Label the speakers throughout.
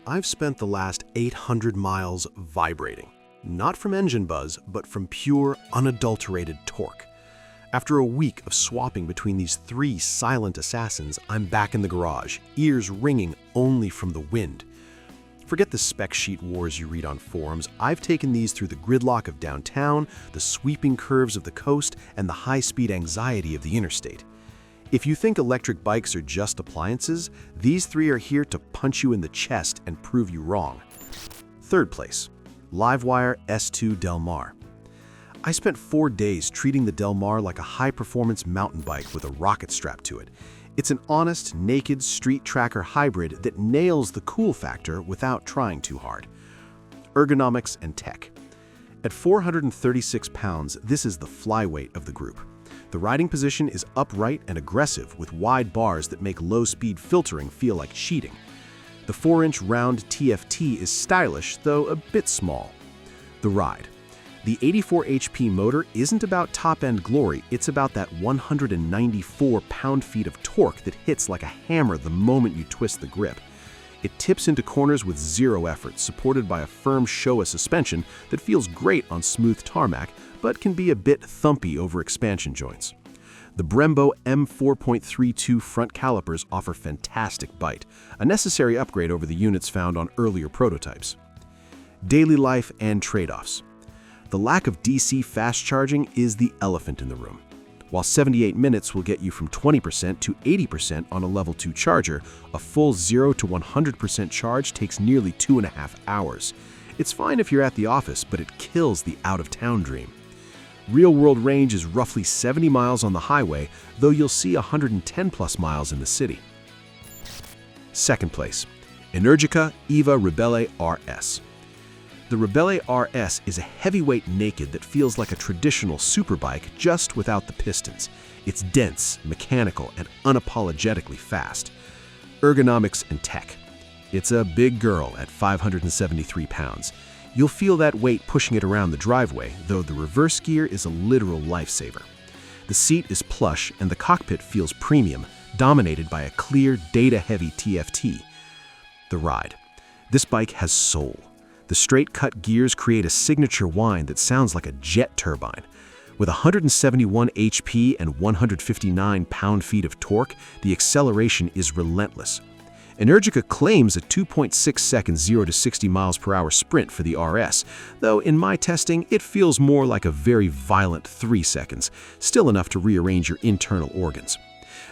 Speaker 1: I've spent the last 800 miles vibrating. Not from engine buzz, but from pure, unadulterated torque. After a week of swapping between these three silent assassins, I'm back in the garage, ears ringing only from the wind. Forget the spec sheet wars you read on forums. I've taken these through the gridlock of downtown, the sweeping curves of the coast, and the high-speed anxiety of the interstate. If you think electric bikes are just appliances, these three are here to punch you in the chest and prove you wrong. Third place, LiveWire S2 Del Mar. I spent 4 days treating the Del Mar like a high-performance mountain bike with a rocket strapped to it. It's an honest, naked street tracker hybrid that nails the cool factor without trying too hard. Ergonomics Tech. At 436 pounds, this is the flyweight of the group. The riding position is upright and aggressive with wide bars that make low-speed filtering feel like cheating. The 4-inch round TFT is stylish, though a bit small. The ride. The 84 HP motor isn't about top-end glory, it's about that 194 pound-feet of torque that hits like a hammer the moment you twist the grip. It tips into corners with zero effort, supported by a firm Showa suspension that feels great on smooth tarmac, but can be a bit thumpy over expansion joints. The Brembo M4.32 front calipers offer fantastic bite, a necessary upgrade over the units found on earlier prototypes. Daily life and trade-offs. The lack of DC fast charging is the elephant in the room. While 78 minutes will get you from 20% to 80% on a level 2 charger, a full 0 to 100% charge takes nearly 2.5 hours. It's fine if you're at the office, but it kills the out-of-town dream. Real-world range is roughly 70 miles on the highway, though you'll see 110+ miles in the city. Second place, Energica EVA Ribelle RS. The Ribelle RS is a heavyweight naked that feels like a traditional superbike just without the pistons. It's dense, mechanical, and unapologetically fast. Ergonomics Tech. It's a big girl at 573 pounds. You'll feel that weight pushing it around the driveway, though the reverse gear is a literal lifesaver. The seat is plush and the cockpit feels premium, dominated by a clear, data-heavy TFT. The ride. This bike has soul. The straight-cut gears create a signature whine that sounds like a jet turbine. With 171 HP and 159 pound-feet of torque, the acceleration is relentless. Energica claims a 2.6-second 0 to 60 miles per hour sprint for the RS, though in my testing, it feels more like a very violent 3 seconds, still enough to rearrange your internal organs.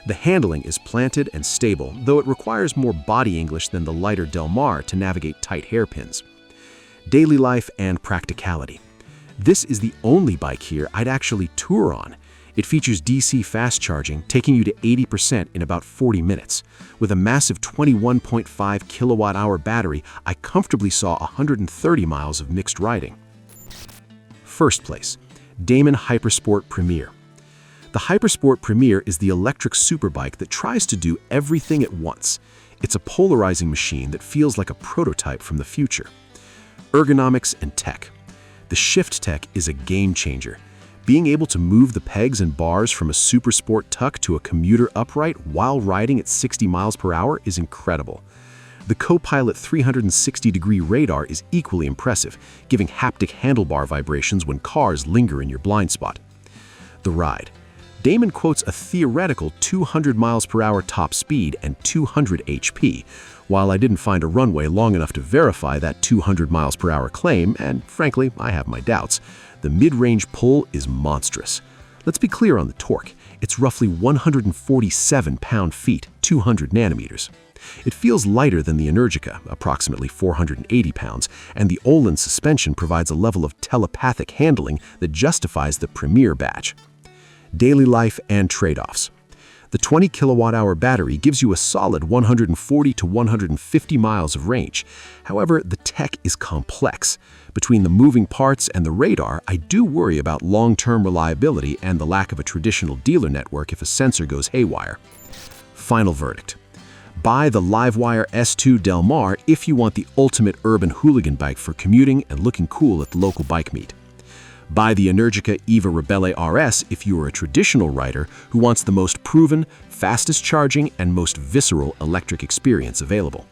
Speaker 1: The handling is planted and stable, though it requires more body English than the lighter Del Mar to navigate tight hairpins. Daily life and practicality. This is the only bike here I'd actually tour on. It features DC fast charging, taking you to 80% in about 40 minutes. With a massive 21.5 kilowatt-hour battery, I comfortably saw 130 miles of mixed riding. First place, Damon HyperSport Premier. The HyperSport Premier is the electric superbike that tries to do everything at once. It's a polarizing machine that feels like a prototype from the future. Ergonomics Tech. The Shift Tech is a game changer. Being able to move the pegs and bars from a super sport tuck to a commuter upright while riding at 60 miles per hour is incredible. The Copilot 360-degree radar is equally impressive, giving haptic handlebar vibrations when cars linger in your blind spot. The ride. Damon quotes a theoretical 200 miles per hour top speed and 200 HP. While I didn't find a runway long enough to verify that 200 miles per hour claim, and frankly, I have my doubts, the mid-range pull is monstrous. Let's be clear on the torque. It's roughly 147 pound-feet, 200 nanometers. It feels lighter than the Energica, approximately 480 pounds, and the Olin suspension provides a level of telepathic handling that justifies the Premier badge. Daily life and trade-offs. The 20 kilowatt-hour battery gives you a solid 140 to 150 miles of range. However, the tech is complex. Between the moving parts and the radar, I do worry about long-term reliability and the lack of a traditional dealer network if a sensor goes haywire. Final verdict. Buy the LiveWire S2 Del Mar if you want the ultimate urban hooligan bike for commuting and looking cool at the local bike meet. Buy the Energica EVA Ribelle RS if you are a traditional rider who wants the most proven, fastest charging, and most visceral electric experience available.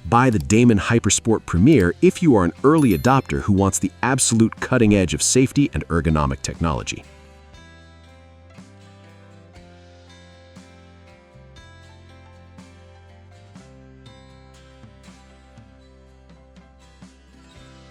Speaker 1: Buy the Damon HyperSport Premier if you are an early adopter who wants the absolute cutting edge of safety and ergonomic technology.